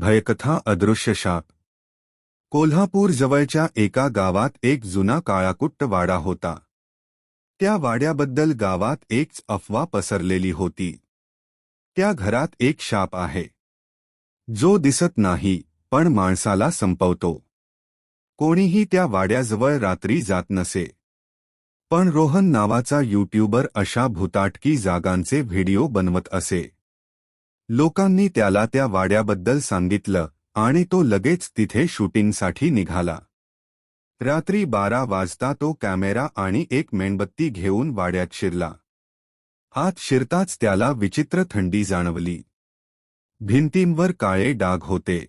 भयकथा अदृश्य शाप. कोल्हापूर जवळच्या एका गावात एक जुना काळाकुट्ट वाडा होता. त्या वाड्याबद्दल गावात एक अफवा पसरलेली होती. त्या घरात एक शाप आहे, जो दिसत नाही पण माणसाला संपवतो. कोणीही त्या वाड्याजवळ रात्री जात नसे. पण रोहन नावाचा यूट्यूबर अशा भूताटकी जागांचे व्हिडिओ बनवत असे. लोकांनी त्याला त्या वाड्याबद्दल सांगितलं आणि तो लगेच तिथे शूटिंगसाठी निघाला. रात्री 12 वाजता तो कॅमेरा आणि एक मेणबत्ती घेऊन वाड्यात शिरला. आत शिरताच त्याला विचित्र थंडी जाणवली. भिंतींवर काळे डाग होते,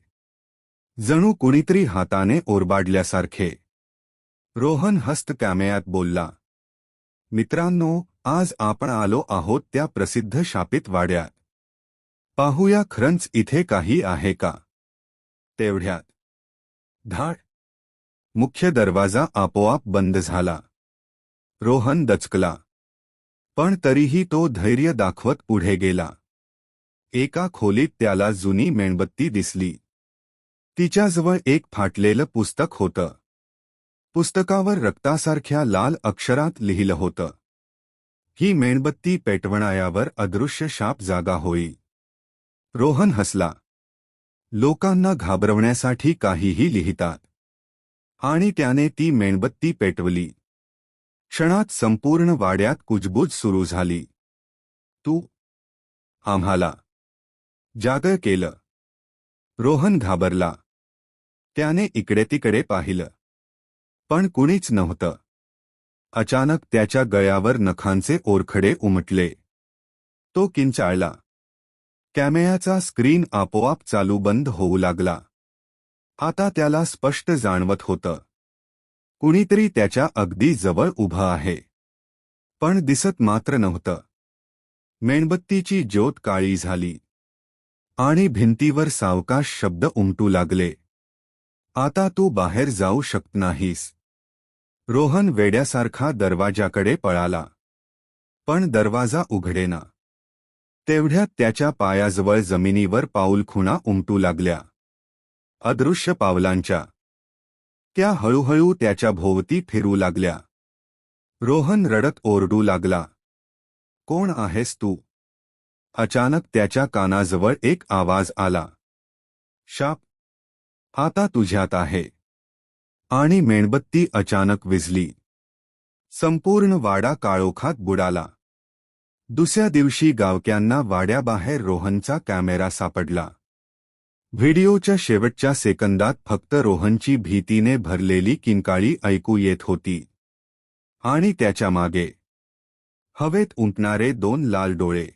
जणू कुणीतरी हाताने ओरबाडल्यासारखे. रोहन हस्त कॅमेऱ्यात बोलला, मित्रांनो, आज आपण आलो आहोत त्या प्रसिद्ध शापित वाड्यात. पाहूया खरंच इथे काही आहे का. तेवढ्यात धाड, मुख्य दरवाजा आपोआप बंद झाला. रोहन दचकला, पण तरीही तो धैर्य दाखवत पुढे गेला. एका खोलीत त्याला जुनी मेणबत्ती दिसली. तिच्याजवळ एक फाटलेलं पुस्तक होतं. पुस्तकावर रक्तासारख्या लाल अक्षरात लिहिलं होतं, ही मेणबत्ती पेटवणाऱ्यावर अदृश्य शाप जागा होईल. रोहन हसला. लोकांना घाबरवण्यासाठी काहीही लिहितात. आणि त्याने ती मेणबत्ती पेटवली. क्षणात संपूर्ण वाड्यात कुजबूज सुरू झाली. तू आम्हाला जागं केलं. रोहन घाबरला. त्याने इकडे तिकडे पाहिलं, पण कुणीच नव्हतं. अचानक त्याच्या गळ्यावर नखांचे ओरखडे उमटले. तो किंचाळला. कॅमेऱ्याचा स्क्रीन आपोआप चालू बंद होऊ लागला. आता त्याला स्पष्ट जाणवत होतं, कुणीतरी त्याच्या अगदी जवळ उभं आहे, पण दिसत मात्र नव्हतं. मेणबत्तीची ज्योत काळी झाली आणि भिंतीवर सावकाश शब्द उमटू लागले. आता तू बाहेर जाऊ शकत नाहीस. रोहन वेड्यासारखा दरवाजाकडे पळाला, पण दरवाजा उघडेना. तेवढ्यात त्याच्या पायाजवळ जमिनीवर पाऊलखुणा उमटू लागल्या, अदृश्य पावलांच्या. त्या हळूहळू त्याच्या भोवती फिरू लागल्या. रोहन रडत ओरडू लागला, कोण आहेस तू. अचानक त्याच्या कानाजवळ एक आवाज आला, शाप आता तुझ्यात आहे. आणि मेणबत्ती अचानक विझली. संपूर्ण वाडा काळोखात बुडाला. दुसऱ्या दिवशी गावक्यांना वाड्याबाहेर रोहनचा कॅमेरा सापडला. व्हिडिओच्या शेवटच्या सेकंदात फक्त रोहनची भीतीने भरलेली किंकाळी ऐकू येत होती. आणि त्याच्या मागे हवेत उमटणारे 2 लाल डोळे.